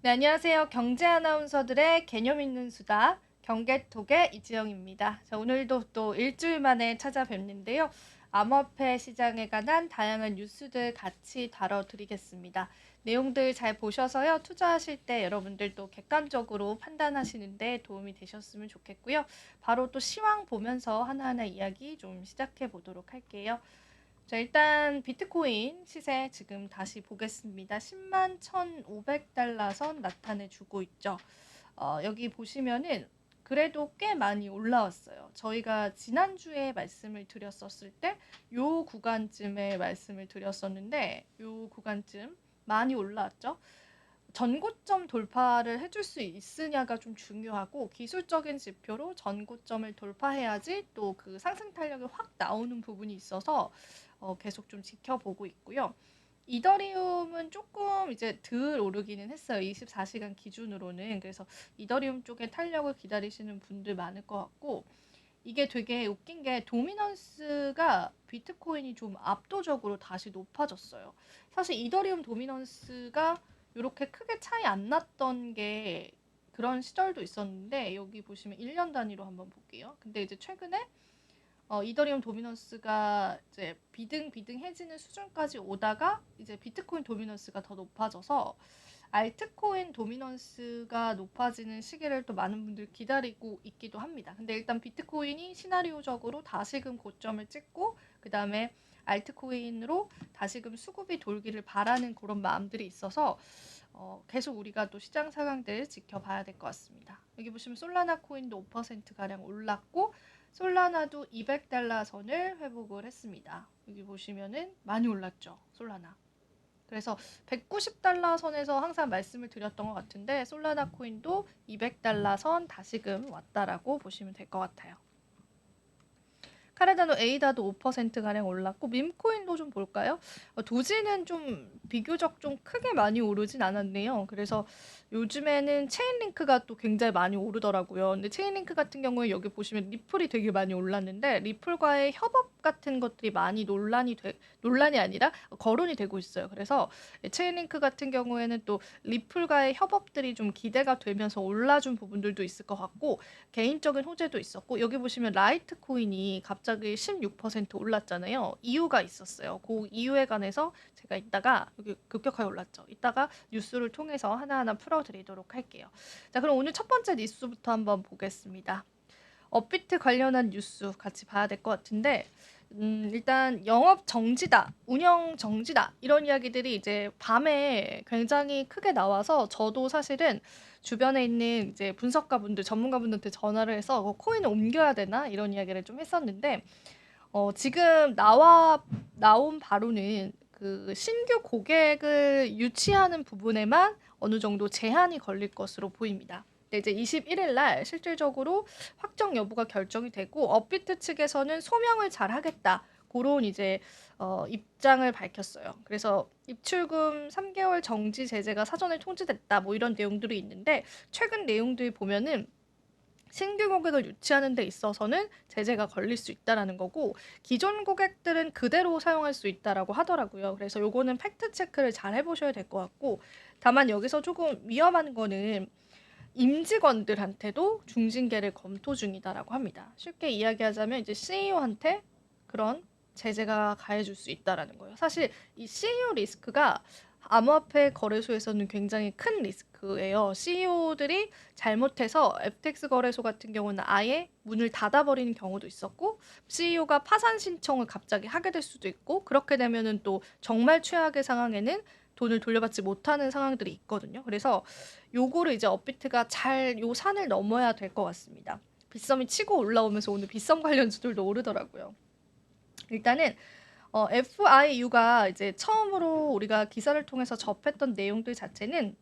네, 안녕하세요. 경제 아나운서들의 개념 있는 수다, 경개톡의 이지영입니다. 자, 오늘도 또 일주일 만에 찾아뵙는데요. 암호화폐 시장에 관한 다양한 뉴스들 같이 다뤄드리겠습니다. 내용들 잘 보셔서요. 투자하실 때 여러분들도 객관적으로 판단하시는데 도움이 되셨으면 좋겠고요. 바로 또 시황 보면서 하나하나 이야기 좀 시작해 보도록 할게요. 자, 일단 비트코인 시세 지금 다시 보겠습니다. 10만 1,500달러 선 나타내주고 있죠. 여기 보시면은 그래도 꽤 많이 올라왔어요. 저희가 지난주에 말씀을 드렸었을 때 요 구간쯤에 말씀을 드렸었는데 요 구간쯤 많이 올라왔죠. 전고점 돌파를 해줄 수 있으냐가 좀 중요하고 기술적인 지표로 전고점을 돌파해야지 또 그 상승 탄력이 확 나오는 부분이 있어서 계속 좀 지켜보고 있고요. 이더리움은 조금 이제 덜 오르기는 했어요. 24시간 기준으로는. 그래서 이더리움 쪽에 탄력을 기다리시는 분들 많을 것 같고 이게 되게 웃긴 게 도미넌스가 비트코인이 좀 압도적으로 다시 높아졌어요. 사실 이더리움 도미넌스가 이렇게 크게 차이 안 났던 게 그런 시절도 있었는데 여기 보시면 1년 단위로 한번 볼게요. 근데 이제 최근에 이더리움 도미넌스가 이제 비등비등해지는 수준까지 오다가 이제 비트코인 도미넌스가 더 높아져서 알트코인 도미넌스가 높아지는 시기를 또 많은 분들이 기다리고 있기도 합니다. 근데 일단 비트코인이 시나리오적으로 다시금 고점을 찍고 그 다음에 알트코인으로 다시금 수급이 돌기를 바라는 그런 마음들이 있어서 계속 우리가 또 시장 상황들 지켜봐야 될 것 같습니다. 여기 보시면 솔라나 코인도 5%가량 올랐고 솔라나도 200달러 선을 회복을 했습니다. 여기 보시면은 많이 올랐죠. 솔라나. 그래서 190달러 선에서 항상 말씀을 드렸던 것 같은데 솔라나 코인도 200달러 선 다시금 왔다라고 보시면 될 것 같아요. 카르다노 에이다도 5%가량 올랐고 밈코인도 좀 볼까요? 도지는 좀 비교적 좀 크게 많이 오르진 않았네요. 그래서 요즘에는 체인링크가 또 굉장히 많이 오르더라고요. 근데 체인링크 같은 경우에 여기 보시면 리플이 되게 많이 올랐는데 리플과의 협업 같은 것들이 많이 논란이 아니라 거론이 되고 있어요. 그래서 체인링크 같은 경우에는 또 리플과의 협업들이 좀 기대가 되면서 올라준 부분들도 있을 것 같고 개인적인 호재도 있었고 여기 보시면 라이트코인이 갑자기 16% 올랐잖아요. 이유가 있었어요. 그 이유에 관해서 제가 이따가 여기 급격하게 올랐죠. 이따가 뉴스를 통해서 하나하나 풀어드리도록 할게요. 자, 그럼 오늘 첫 번째 뉴스부터 한번 보겠습니다. 업비트 관련한 뉴스 같이 봐야 될 것 같은데 일단 영업 정지다, 운영 정지다 이런 이야기들이 이제 밤에 굉장히 크게 나와서 저도 사실은 주변에 있는 이제 분석가분들, 전문가분들한테 전화를 해서 코인을 옮겨야 되나 이런 이야기를 좀 했었는데 지금 나온 바로는 그 신규 고객을 유치하는 부분에만 어느 정도 제한이 걸릴 것으로 보입니다. 근데 이제 21일 날 실질적으로 확정 여부가 결정이 되고 업비트 측에서는 소명을 잘 하겠다. 그런 이제 입장을 밝혔어요. 그래서 입출금 3개월 정지 제재가 사전에 통지됐다. 뭐 이런 내용들이 있는데 최근 내용들 보면은 신규 고객을 유치하는 데 있어서는 제재가 걸릴 수 있다라는 거고 기존 고객들은 그대로 사용할 수 있다라고 하더라고요. 그래서 요거는 팩트 체크를 잘 해보셔야 될 것 같고 다만 여기서 조금 위험한 거는 임직원들한테도 중징계를 검토 중이다라고 합니다. 쉽게 이야기하자면 이제 CEO한테 그런 제재가 가해질 수 있다라는 거예요. 사실 이 CEO 리스크가 암호화폐 거래소에서는 굉장히 큰 리스크예요. CEO들이 잘못해서 FTX 거래소 같은 경우는 아예 문을 닫아버리는 경우도 있었고 CEO가 파산 신청을 갑자기 하게 될 수도 있고 그렇게 되면은 또 정말 최악의 상황에는 돈을 돌려받지 못하는 상황들이 있거든요. 그래서 요거를 이제 업비트가 잘 요 산을 넘어야 될 것 같습니다. 빗썸이 치고 올라오면서 오늘 빗썸 관련주들도 오르더라고요. 일단은 FIU가 이제 처음으로 우리가 기사를 통해서 접했던 내용들 자체는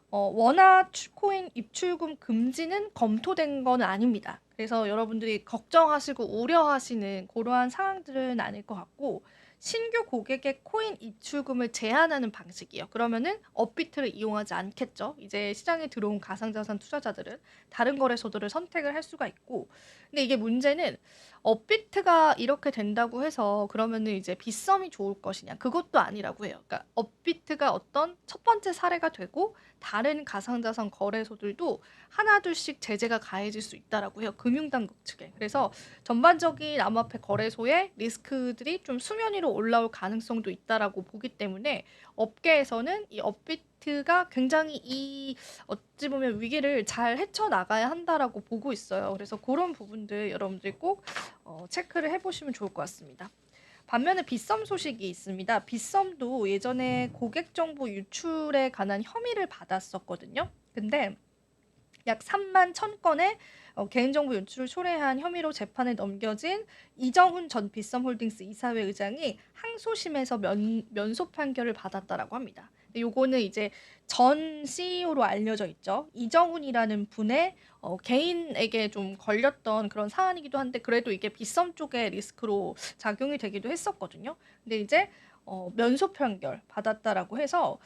원화 코인 입출금 금지는 검토된 건 아닙니다. 그래서 여러분들이 걱정하시고 우려하시는 그러한 상황들은 아닐 것 같고 신규 고객의 코인 입출금을 제한하는 방식이에요. 그러면은 업비트를 이용하지 않겠죠. 이제 시장에 들어온 가상자산 투자자들은 다른 거래소들을 선택을 할 수가 있고 근데 이게 문제는 업비트가 이렇게 된다고 해서 그러면은 이제 빗썸이 좋을 것이냐? 그것도 아니라고 해요. 그러니까 업비트가 어떤 첫 번째 사례가 되고 다른 가상자산 거래소들도 하나둘씩 제재가 가해질 수 있다라고 해요. 금융당국 측에. 그래서 전반적인 암호화폐 거래소의 리스크들이 좀 수면 위로 올라올 가능성도 있다라고 보기 때문에 업계에서는 이 업비트가 굉장히 이 어찌 보면 위기를 잘 헤쳐나가야 한다라고 보고 있어요. 그래서 그런 부분들 여러분들 꼭 체크를 해보시면 좋을 것 같습니다. 반면에 빗썸 소식이 있습니다. 빗썸도 예전에 고객 정보 유출에 관한 혐의를 받았었거든요. 근데 약 3만 1,000건의 개인정보 유출을 초래한 혐의로 재판에 넘겨진 이정훈 전 빗썸홀딩스 이사회 의장이 항소심에서 면소 판결을 받았다라고 합니다. 근데 요거는 이제 전 CEO로 알려져 있죠. 이정훈이라는 분의 개인에게 좀 걸렸던 그런 사안이기도 한데 그래도 이게 빗썸 쪽의 리스크로 작용이 되기도 했었거든요. 근데 이제 면소 판결 받았다라고 해서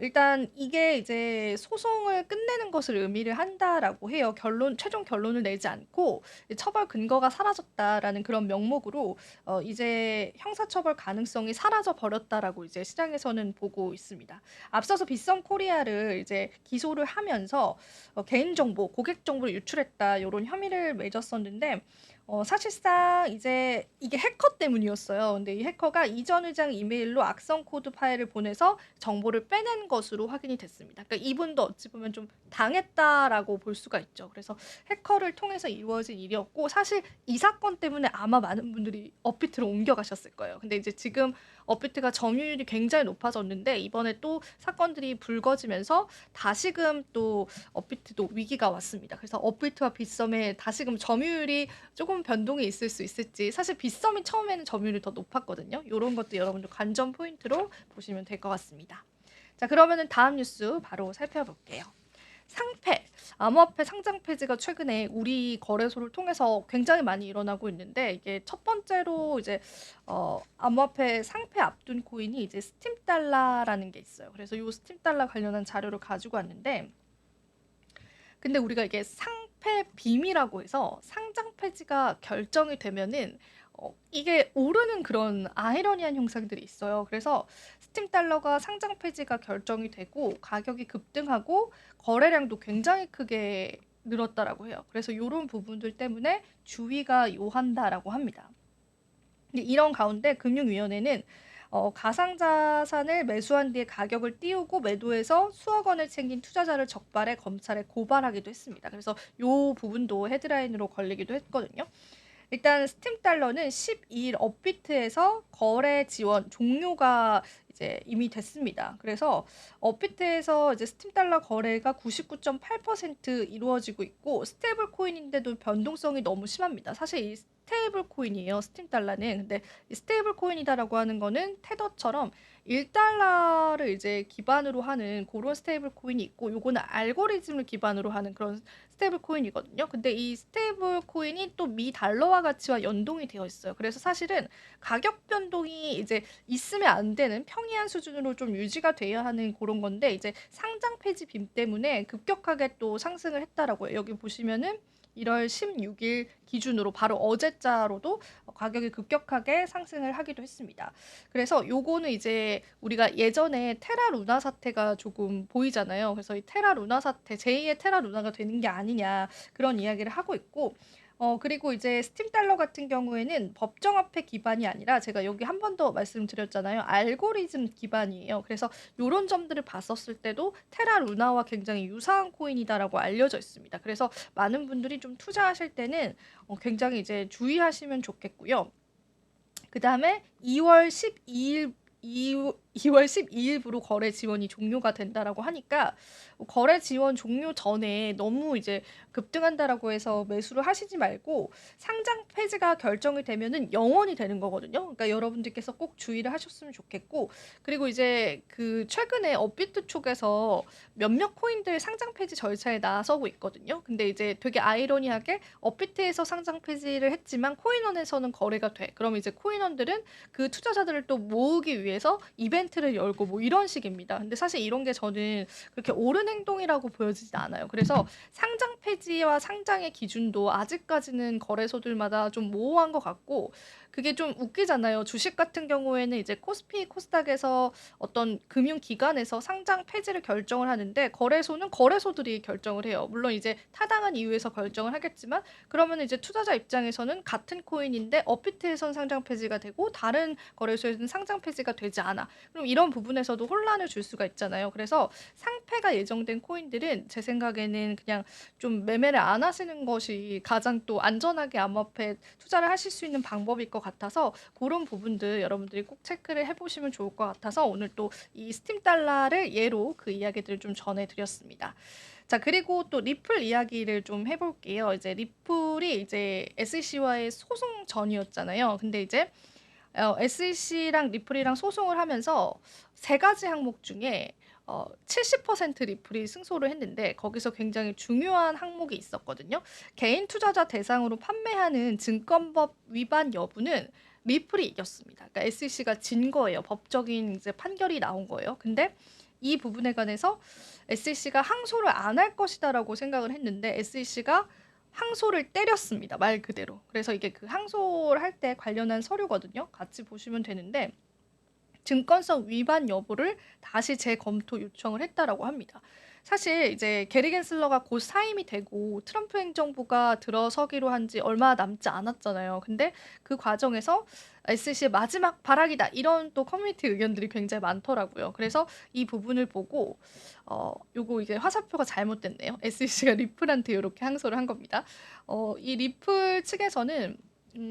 일단 이게 이제 소송을 끝내는 것을 의미를 한다라고 해요. 최종 결론을 내지 않고 처벌 근거가 사라졌다라는 그런 명목으로 이제 형사처벌 가능성이 사라져 버렸다라고 이제 시장에서는 보고 있습니다. 앞서서 빗썸 코리아를 이제 기소를 하면서 개인정보, 고객정보를 유출했다 이런 혐의를 맺었었는데 사실상 이제 이게 해커 때문이었어요. 근데 이 해커가 이전 의장 이메일로 악성 코드 파일을 보내서 정보를 빼낸 것으로 확인이 됐습니다. 그러니까 이분도 어찌 보면 좀 당했다라고 볼 수가 있죠. 그래서 해커를 통해서 이루어진 일이었고 사실 이 사건 때문에 아마 많은 분들이 업비트로 옮겨가셨을 거예요. 근데 이제 지금 업비트가 점유율이 굉장히 높아졌는데 이번에 또 사건들이 불거지면서 다시금 또 업비트도 위기가 왔습니다. 그래서 업비트와 빗썸의 다시금 점유율이 조금 변동이 있을 수 있을지 사실 빗썸이 처음에는 점유율이 더 높았거든요. 이런 것도 여러분들 관전 포인트로 보시면 될 것 같습니다. 자, 그러면은 다음 뉴스 바로 살펴볼게요. 상패, 암호화폐 상장 폐지가 최근에 우리 거래소를 통해서 굉장히 많이 일어나고 있는데 이게 첫 번째로 이제 암호화폐 상패 앞둔 코인이 이제 스팀 달러라는 게 있어요. 그래서 이 스팀 달러 관련한 자료를 가지고 왔는데 근데 우리가 이게 상패 빔이라고 해서 상장 폐지가 결정이 되면은 이게 오르는 그런 아이러니한 현상들이 있어요. 그래서 스팀 달러가 상장 폐지가 결정이 되고 가격이 급등하고 거래량도 굉장히 크게 늘었다라고 해요. 그래서 이런 부분들 때문에 주의가 요한다라고 합니다. 근데 이런 가운데 금융위원회는 가상자산을 매수한 뒤에 가격을 띄우고 매도해서 수억 원을 챙긴 투자자를 적발해 검찰에 고발하기도 했습니다. 그래서 이 부분도 헤드라인으로 걸리기도 했거든요. 일단 스팀 달러는 12일 업비트에서 거래 지원 종료가 이제 이미 됐습니다. 그래서 업비트에서 이제 스팀 달러 거래가 99.8% 이루어지고 있고 스테이블 코인인데도 변동성이 너무 심합니다. 사실 이 스테이블 코인이에요. 스팀 달러는. 근데 이 스테이블 코인이다라고 하는 거는 테더처럼 1달러를 이제 기반으로 하는 그런 스테이블 코인이 있고 요거는 알고리즘을 기반으로 하는 그런 스테이블 코인이거든요. 근데 이 스테이블 코인이 또 미 달러화 가치와 연동이 되어 있어요. 그래서 사실은 가격 변동이 이제 있으면 안 되는 평이한 수준으로 좀 유지가 돼야 하는 그런 건데 이제 상장 폐지 빔 때문에 급격하게 또 상승을 했다라고 해요. 여기 보시면은 1월 16일 기준으로 바로 어제자로도 가격이 급격하게 상승을 하기도 했습니다. 그래서 요거는 이제 우리가 예전에 테라 루나 사태가 조금 보이잖아요. 그래서 이 테라 루나 사태, 제2의 테라 루나가 되는 게 아니냐 그런 이야기를 하고 있고 그리고 이제 스팀 달러 같은 경우에는 법정화폐 기반이 아니라 제가 여기 한 번 더 말씀드렸잖아요. 알고리즘 기반이에요. 그래서 이런 점들을 봤었을 때도 테라 루나와 굉장히 유사한 코인이다라고 알려져 있습니다. 그래서 많은 분들이 좀 투자하실 때는 굉장히 이제 주의하시면 좋겠고요. 그 다음에 2월 12일부로 거래 지원이 종료가 된다라고 하니까 거래 지원 종료 전에 너무 이제 급등한다라고 해서 매수를 하시지 말고 상장 폐지가 결정이 되면은 영원이 되는 거거든요. 그러니까 여러분들께서 꼭 주의를 하셨으면 좋겠고 그리고 이제 그 최근에 업비트 쪽에서 몇몇 코인들 상장 폐지 절차에 나서고 있거든요. 근데 이제 되게 아이러니하게 업비트에서 상장 폐지를 했지만 코인원에서는 거래가 돼. 그럼 이제 코인원들은 그 투자자들을 또 모으기 위해서 이벤트를 열고 뭐 이런 식입니다. 근데 사실 이런 게 저는 그렇게 옳은 행동이라고 보여지지 않아요. 그래서 상장 폐지와 상장의 기준도 아직까지는 거래소들마다 좀 모호한 것 같고 그게 좀 웃기잖아요. 주식 같은 경우에는 이제 코스피, 코스닥에서 어떤 금융기관에서 상장 폐지를 결정을 하는데 거래소는 거래소들이 결정을 해요. 물론 이제 타당한 이유에서 결정을 하겠지만 그러면 이제 투자자 입장에서는 같은 코인인데 업비트에선 상장 폐지가 되고 다른 거래소에서는 상장 폐지가 되지 않아. 그럼 이런 부분에서도 혼란을 줄 수가 있잖아요. 그래서 상폐가 예정된 코인들은 제 생각에는 그냥 좀 매매를 안 하시는 것이 가장 또 안전하게 암호화폐 투자를 하실 수 있는 방법일 것 같아서 그런 부분들 여러분들이 꼭 체크를 해보시면 좋을 것 같아서 오늘 또 이 스팀 달러를 예로 그 이야기들을 좀 전해드렸습니다. 자, 그리고 또 리플 이야기를 좀 해볼게요. 이제 리플이 이제 SEC와의 소송 전이었잖아요. 근데 이제 SEC랑 리플이랑 소송을 하면서 세 가지 항목 중에 70% 리플이 승소를 했는데 거기서 굉장히 중요한 항목이 있었거든요. 개인 투자자 대상으로 판매하는 증권법 위반 여부는 리플이 이겼습니다. 그러니까 SEC가 진 거예요. 법적인 이제 판결이 나온 거예요. 근데 이 부분에 관해서 SEC가 항소를 안 할 것이다라고 생각을 했는데 SEC가 항소를 때렸습니다. 말 그대로. 그래서 이게 그 항소를 할 때 관련한 서류거든요. 같이 보시면 되는데 증권성 위반 여부를 다시 재검토 요청을 했다라고 합니다. 사실 이제 게리 겐슬러가 곧 사임이 되고 트럼프 행정부가 들어서기로 한 지 얼마 남지 않았잖아요. 근데 그 과정에서 SEC의 마지막 발악이다 이런 또 커뮤니티 의견들이 굉장히 많더라고요. 그래서 이 부분을 보고 요거 이제 화살표가 잘못됐네요. SEC가 리플한테 이렇게 항소를 한 겁니다. 이 리플 측에서는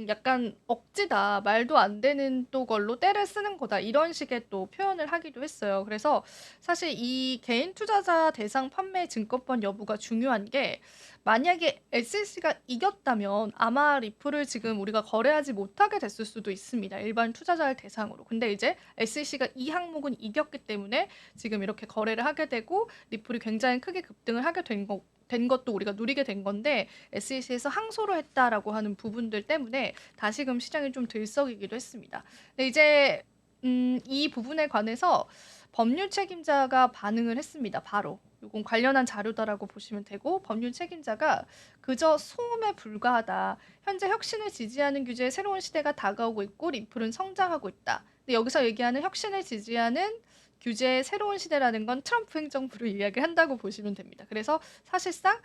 약간 억지다, 말도 안 되는 또 걸로 때를 쓰는 거다, 이런 식의 또 표현을 하기도 했어요. 그래서 사실 이 개인 투자자 대상 판매 증권법 여부가 중요한 게 만약에 SEC가 이겼다면 아마 리플을 지금 우리가 거래하지 못하게 됐을 수도 있습니다. 일반 투자자를 대상으로. 근데 이제 SEC가 이 항목은 이겼기 때문에 지금 이렇게 거래를 하게 되고 리플이 굉장히 크게 급등을 하게 된 것도 우리가 누리게 된 건데 SEC에서 항소를 했다라고 하는 부분들 때문에 다시금 시장이 좀 들썩이기도 했습니다. 근데 이제 이 부분에 관해서 법률 책임자가 반응을 했습니다. 바로. 이건 관련한 자료다라고 보시면 되고 법률 책임자가 그저 소음에 불과하다. 현재 혁신을 지지하는 규제의 새로운 시대가 다가오고 있고 리플은 성장하고 있다. 근데 여기서 얘기하는 혁신을 지지하는 규제의 새로운 시대라는 건 트럼프 행정부를 이야기한다고 보시면 됩니다. 그래서 사실상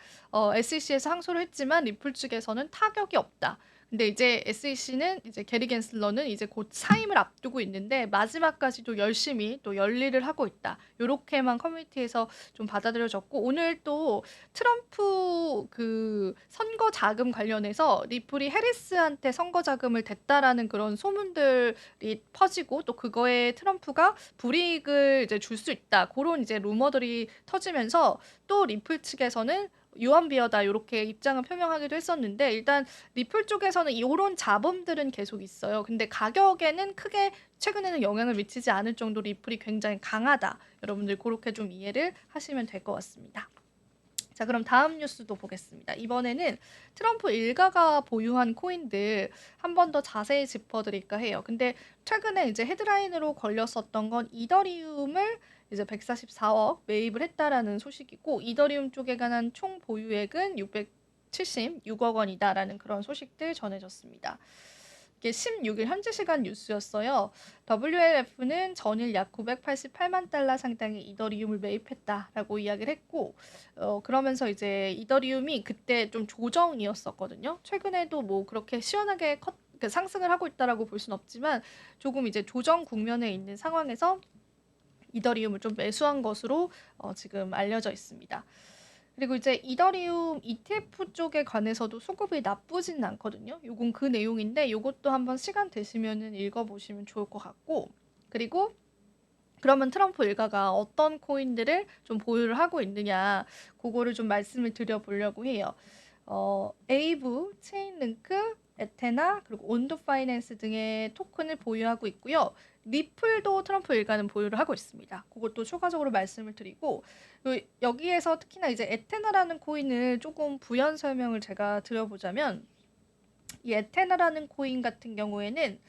SEC에서 항소를 했지만 리플 측에서는 타격이 없다. 근데 이제 SEC는 이제 게리 겐슬러는 이제 곧 사임을 앞두고 있는데 마지막까지도 열심히 또 열일을 하고 있다. 요렇게만 커뮤니티에서 좀 받아들여졌고 오늘 또 트럼프 그 선거 자금 관련해서 리플이 해리스한테 선거 자금을 댔다라는 그런 소문들이 퍼지고 또 그거에 트럼프가 불이익을 이제 줄 수 있다. 그런 이제 루머들이 터지면서 또 리플 측에서는 유언비어다 이렇게 입장을 표명하기도 했었는데 일단 리플 쪽에서는 이런 잡음들은 계속 있어요. 근데 가격에는 크게 최근에는 영향을 미치지 않을 정도로 리플이 굉장히 강하다. 여러분들 그렇게 좀 이해를 하시면 될 것 같습니다. 자, 그럼 다음 뉴스도 보겠습니다. 이번에는 트럼프 일가가 보유한 코인들 한 번 더 자세히 짚어드릴까 해요. 근데 최근에 이제 헤드라인으로 걸렸었던 건 이더리움을 이제 144억 매입을 했다라는 소식이고 이더리움 쪽에 관한 총 보유액은 676억 원이다라는 그런 소식들 전해졌습니다. 이게 16일 현지 시간 뉴스였어요. WLF는 전일 약 988만 달러 상당의 이더리움을 매입했다라고 이야기를 했고 그러면서 이제 이더리움이 그때 좀 조정이었었거든요. 최근에도 뭐 그렇게 시원하게 상승을 하고 있다라고 볼 수는 없지만 조금 이제 조정 국면에 있는 상황에서 이더리움을 좀 매수한 것으로 지금 알려져 있습니다. 그리고 이제 이더리움 ETF 쪽에 관해서도 수급이 나쁘진 않거든요. 요건 그 내용인데 요것도 한번 시간 되시면은 읽어보시면 좋을 것 같고 그리고 그러면 트럼프 일가가 어떤 코인들을 좀 보유를 하고 있느냐 그거를 좀 말씀을 드려보려고 해요. 에이브, 체인링크, 에테나 그리고 온도 파이낸스 등의 토큰을 보유하고 있고요. 리플도 트럼프 일가는 보유를 하고 있습니다. 그것도 추가적으로 말씀을 드리고 여기에서 특히나 이제 에테나라는 코인을 조금 부연 설명을 제가 드려보자면 이 에테나라는 코인 같은 경우에는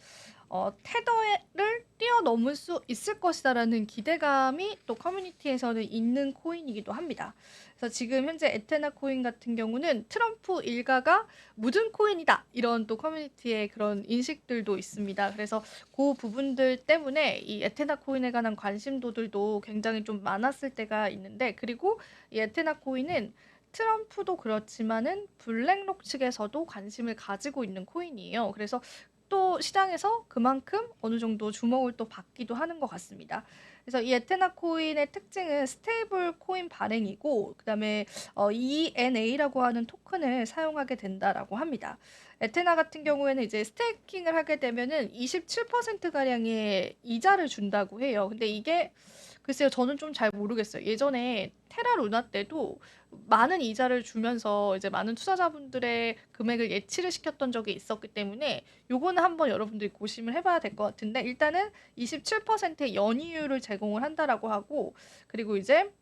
테더를 뛰어넘을 수 있을 것이다라는 기대감이 또 커뮤니티에서는 있는 코인이기도 합니다. 그래서 지금 현재 에테나 코인 같은 경우는 트럼프 일가가 묻은 코인이다 이런 또 커뮤니티의 그런 인식들도 있습니다. 그래서 그 부분들 때문에 이 에테나 코인에 관한 관심도들도 굉장히 좀 많았을 때가 있는데, 그리고 이 에테나 코인은 트럼프도 그렇지만은 블랙록 측에서도 관심을 가지고 있는 코인이에요. 그래서 또 시장에서 그만큼 어느 정도 주목을 또 받기도 하는 것 같습니다. 그래서 이 에테나 코인의 특징은 스테이블 코인 발행이고, 그다음에 ENA라고 하는 토큰을 사용하게 된다라고 합니다. 에테나 같은 경우에는 이제 스테이킹을 하게 되면은 27% 가량의 이자를 준다고 해요. 근데 이게 글쎄요, 저는 좀 잘 모르겠어요. 예전에 테라 루나 때도 많은 이자를 주면서 이제 많은 투자자분들의 금액을 예치를 시켰던 적이 있었기 때문에 요거는 한번 여러분들이 고심을 해봐야 될 것 같은데, 일단은 27%의 연이율을 제공을 한다라고 하고, 그리고 이제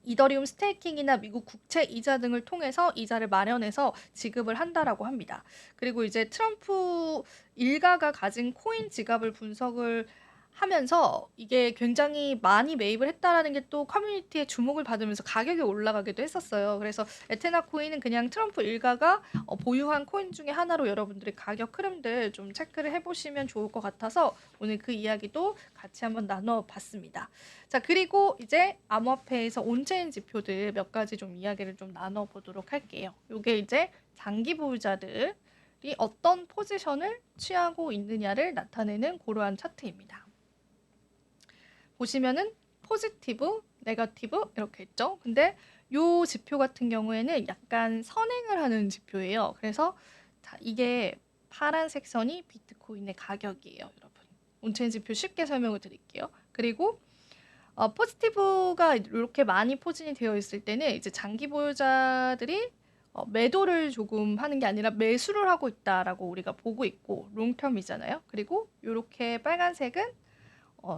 이더리움 스테이킹이나 미국 국채 이자 등을 통해서 이자를 마련해서 지급을 한다라고 합니다. 그리고 이제 트럼프 일가가 가진 코인 지갑을 분석을 하면서 이게 굉장히 많이 매입을 했다라는 게 또 커뮤니티의 주목을 받으면서 가격이 올라가기도 했었어요. 그래서 에테나 코인은 그냥 트럼프 일가가 보유한 코인 중에 하나로 여러분들이 가격 흐름들 좀 체크를 해보시면 좋을 것 같아서 오늘 그 이야기도 같이 한번 나눠봤습니다. 자, 그리고 이제 암호화폐에서 온체인 지표들 몇 가지 좀 이야기를 좀 나눠보도록 할게요. 요게 이제 장기 보유자들이 어떤 포지션을 취하고 있느냐를 나타내는 그러한 차트입니다. 보시면은 포지티브, 네거티브 이렇게 있죠. 근데 요 지표 같은 경우에는 약간 선행을 하는 지표예요. 그래서 자, 이게 파란색 선이 비트코인의 가격이에요, 여러분. 온체인 지표 쉽게 설명을 드릴게요. 그리고 포지티브가 이렇게 많이 포진이 되어 있을 때는 이제 장기 보유자들이 매도를 조금 하는 게 아니라 매수를 하고 있다라고 우리가 보고 있고, 롱텀이잖아요. 그리고 이렇게 빨간색은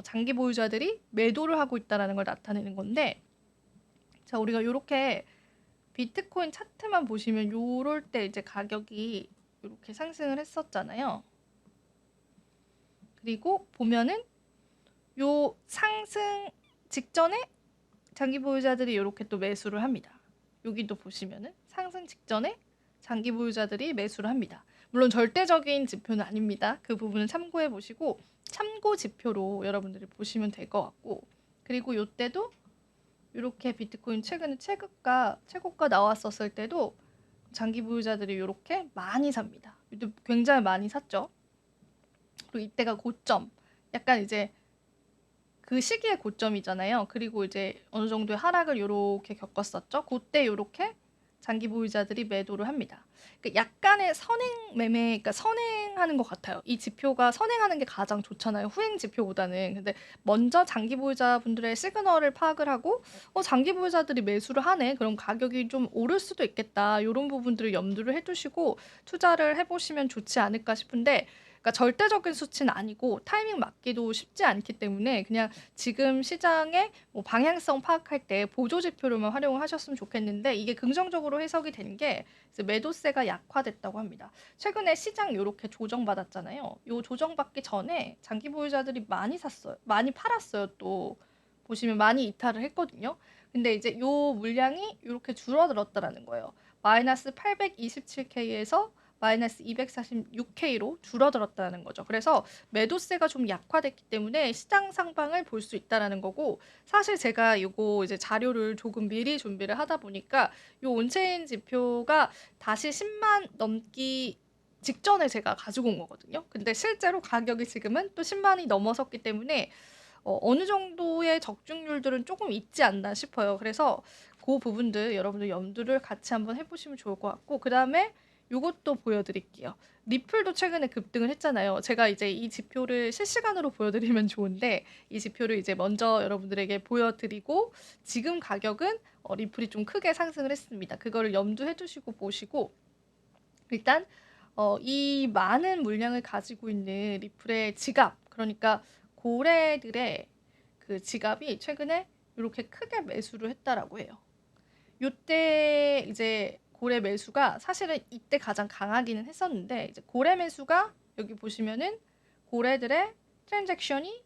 장기 보유자들이 매도를 하고 있다라는 걸 나타내는 건데, 자, 우리가 이렇게 비트코인 차트만 보시면 요럴 때 이제 가격이 이렇게 상승을 했었잖아요. 그리고 보면은 요 상승 직전에 장기 보유자들이 이렇게 또 매수를 합니다. 여기도 보시면은 상승 직전에 장기 보유자들이 매수를 합니다. 물론 절대적인 지표는 아닙니다. 그 부분은 참고해 보시고 참고 지표로 여러분들이 보시면 될 것 같고, 그리고 이때도 이렇게 비트코인 최근에 최고가 나왔었을 때도 장기 보유자들이 이렇게 많이 삽니다. 이때 굉장히 많이 샀죠. 그리고 이때가 고점, 약간 이제 그 시기의 고점이잖아요. 그리고 이제 어느 정도의 하락을 요렇게 겪었었죠. 그때 요렇게 장기 보유자들이 매도를 합니다. 그러니까 약간의 선행 매매, 그러니까 선행하는 것 같아요. 이 지표가 선행하는 게 가장 좋잖아요. 후행 지표보다는. 근데 먼저 장기 보유자분들의 시그널을 파악을 하고, 장기 보유자들이 매수를 하네. 그럼 가격이 좀 오를 수도 있겠다. 이런 부분들을 염두를 해두시고 투자를 해보시면 좋지 않을까 싶은데, 그러니까 절대적인 수치는 아니고 타이밍 맞기도 쉽지 않기 때문에 그냥 지금 시장의 뭐 방향성 파악할 때 보조 지표로만 활용을 하셨으면 좋겠는데, 이게 긍정적으로 해석이 된 게 매도세가 약화됐다고 합니다. 최근에 시장 이렇게 조정받았잖아요. 요 조정받기 전에 장기 보유자들이 많이 샀어요. 많이 팔았어요. 또 보시면 많이 이탈을 했거든요. 근데 이제 요 물량이 이렇게 줄어들었다라는 거예요. 마이너스 827K에서 마이너스 246K로 줄어들었다는 거죠. 그래서 매도세가 좀 약화됐기 때문에 시장 상방을 볼 수 있다라는 거고, 사실 제가 이거 이제 자료를 조금 미리 준비를 하다 보니까 요 온체인 지표가 다시 10만 넘기 직전에 제가 가지고 온 거거든요. 근데 실제로 가격이 지금은 또 10만이 넘어섰기 때문에 어느 정도의 적중률들은 조금 있지 않나 싶어요. 그래서 그 부분들 여러분들 염두를 같이 한번 해보시면 좋을 것 같고, 그 다음에 요것도 보여드릴게요. 리플도 최근에 급등을 했잖아요. 제가 이제 이 지표를 실시간으로 보여드리면 좋은데, 이 지표를 이제 먼저 여러분들에게 보여드리고, 지금 가격은 리플이 좀 크게 상승을 했습니다. 그거를 염두해 두시고 보시고, 일단 이 많은 물량을 가지고 있는 리플의 지갑, 그러니까 고래들의 그 지갑이 최근에 이렇게 크게 매수를 했다라고 해요. 요때 이제 고래 매수가 사실은 이때 가장 강하기는 했었는데, 이제 고래 매수가 여기 보시면은 고래들의 트랜잭션이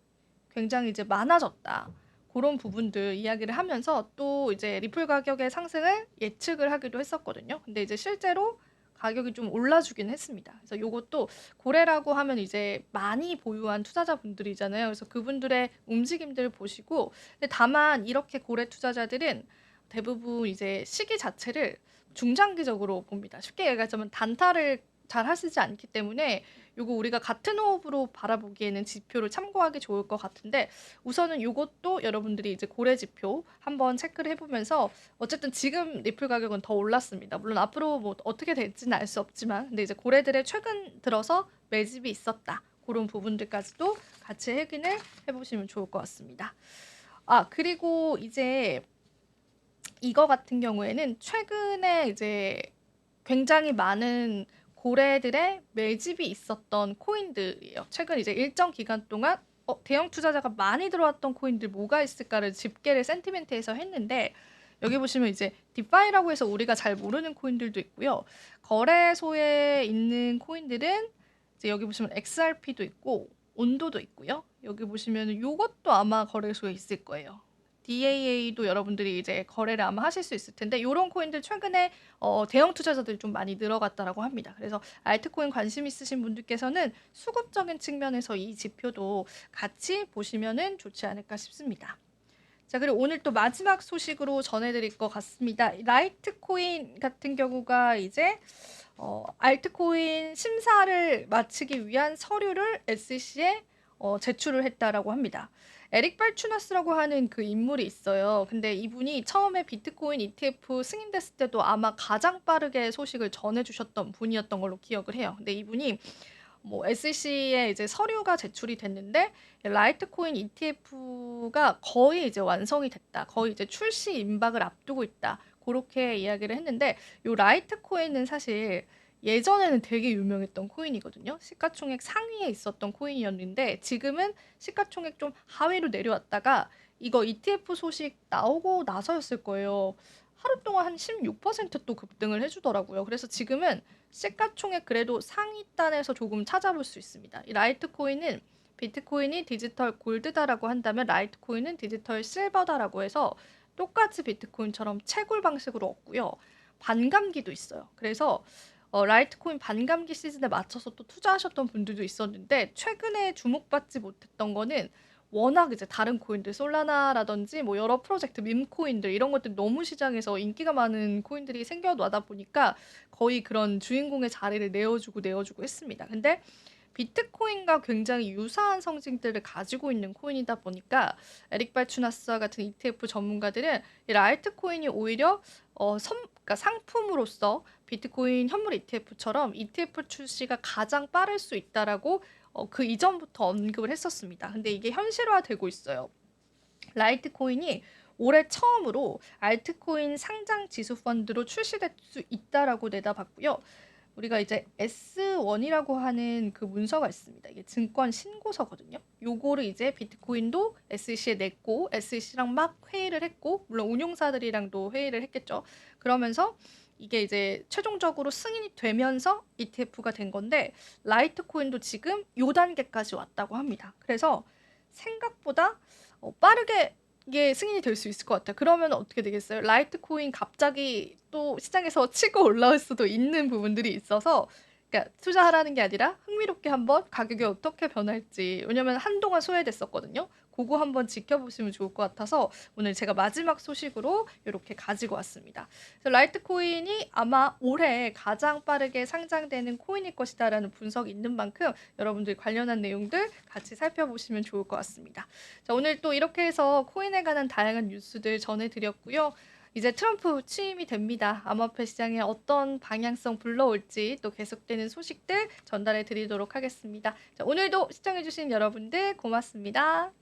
굉장히 이제 많아졌다. 그런 부분들 이야기를 하면서 또 이제 리플 가격의 상승을 예측을 하기도 했었거든요. 근데 이제 실제로 가격이 좀 올라주긴 했습니다. 그래서 요것도 고래라고 하면 이제 많이 보유한 투자자분들이잖아요. 그래서 그분들의 움직임들을 보시고, 근데 다만 이렇게 고래 투자자들은 대부분 이제 시기 자체를 중장기적으로 봅니다. 쉽게 얘기하자면 단타를 잘 하시지 않기 때문에 요거 우리가 같은 호흡으로 바라보기에는 지표를 참고하기 좋을 것 같은데, 우선은 요것도 여러분들이 이제 고래 지표 한번 체크를 해보면서, 어쨌든 지금 리플 가격은 더 올랐습니다. 물론 앞으로 뭐 어떻게 될지는 알 수 없지만, 근데 이제 고래들의 최근 들어서 매집이 있었다. 그런 부분들까지도 같이 확인을 해보시면 좋을 것 같습니다. 그리고 이제 이거 같은 경우에는 최근에 이제 굉장히 많은 고래들의 매집이 있었던 코인들이에요. 최근 이제 일정 기간 동안 대형 투자자가 많이 들어왔던 코인들 뭐가 있을까를 집계를 센티멘트에서 했는데, 여기 보시면 이제 디파이라고 해서 우리가 잘 모르는 코인들도 있고요. 거래소에 있는 코인들은 이제 여기 보시면 XRP도 있고 온도도 있고요. 여기 보시면 요것도 아마 거래소에 있을 거예요. DAA도 여러분들이 이제 거래를 아마 하실 수 있을 텐데, 요런 코인들 최근에 대형 투자자들이 좀 많이 늘어갔다라고 합니다. 그래서 알트코인 관심 있으신 분들께서는 수급적인 측면에서 이 지표도 같이 보시면은 좋지 않을까 싶습니다. 자, 그리고 오늘 또 마지막 소식으로 전해드릴 것 같습니다. 라이트코인 같은 경우가 이제 알트코인 심사를 마치기 위한 서류를 SEC에 제출을 했다라고 합니다. 에릭 발추나스라고 하는 그 인물이 있어요. 근데 이분이 처음에 비트코인 ETF 승인됐을 때도 아마 가장 빠르게 소식을 전해주셨던 분이었던 걸로 기억을 해요. 근데 이분이 뭐 SEC에 이제 서류가 제출이 됐는데, 라이트코인 ETF가 거의 이제 완성이 됐다. 거의 이제 출시 임박을 앞두고 있다. 그렇게 이야기를 했는데, 요 라이트코인은 사실 예전에는 되게 유명했던 코인이거든요. 시가총액 상위에 있었던 코인이었는데, 지금은 시가총액 좀 하위로 내려왔다가 이거 ETF 소식 나오고 나서였을 거예요. 하루 동안 한 16%또 급등을 해주더라고요. 그래서 지금은 시가총액 그래도 상위단에서 조금 찾아볼 수 있습니다. 이 라이트코인은 비트코인이 디지털 골드다라고 한다면 라이트코인은 디지털 실버다라고 해서 똑같이 비트코인처럼 채굴 방식으로 얻고요. 반감기도 있어요. 그래서 라이트코인 반감기 시즌에 맞춰서 또 투자하셨던 분들도 있었는데, 최근에 주목받지 못했던 거는 워낙 이제 다른 코인들 솔라나라든지 뭐 여러 프로젝트 밈코인들 이런 것들 너무 시장에서 인기가 많은 코인들이 생겨나다 보니까 거의 그런 주인공의 자리를 내어주고 했습니다. 근데 비트코인과 굉장히 유사한 성질들을 가지고 있는 코인이다 보니까 에릭 발추나스와 같은 ETF 전문가들은 이 라이트코인이 오히려 그러니까 상품으로서 비트코인 현물 ETF처럼 ETF 출시가 가장 빠를 수 있다라고 그 이전부터 언급을 했었습니다. 근데 이게 현실화되고 있어요. 라이트코인이 올해 처음으로 알트코인 상장 지수 펀드로 출시될 수 있다라고 내다봤고요. 우리가 이제 S1이라고 하는 그 문서가 있습니다. 이게 증권 신고서거든요. 요거를 이제 비트코인도 SEC에 냈고 SEC랑 막 회의를 했고, 물론 운용사들이랑도 회의를 했겠죠. 그러면서 이게 이제 최종적으로 승인이 되면서 ETF가 된 건데, 라이트코인도 지금 요 단계까지 왔다고 합니다. 그래서 생각보다 빠르게 이게 승인이 될 수 있을 것 같아요. 그러면 어떻게 되겠어요? 라이트코인 갑자기 또 시장에서 치고 올라올 수도 있는 부분들이 있어서, 그러니까 투자하라는 게 아니라 흥미롭게 한번 가격이 어떻게 변할지, 왜냐면 한동안 소외됐었거든요. 그거 한번 지켜보시면 좋을 것 같아서 오늘 제가 마지막 소식으로 이렇게 가지고 왔습니다. 그래서 라이트코인이 아마 올해 가장 빠르게 상장되는 코인일 것이다라는 분석이 있는 만큼 여러분들 관련한 내용들 같이 살펴보시면 좋을 것 같습니다. 자, 오늘 또 이렇게 해서 코인에 관한 다양한 뉴스들 전해드렸고요. 이제 트럼프 취임이 됩니다. 암호화폐 시장에 어떤 방향성 불러올지 또 계속되는 소식들 전달해 드리도록 하겠습니다. 자, 오늘도 시청해주신 여러분들 고맙습니다.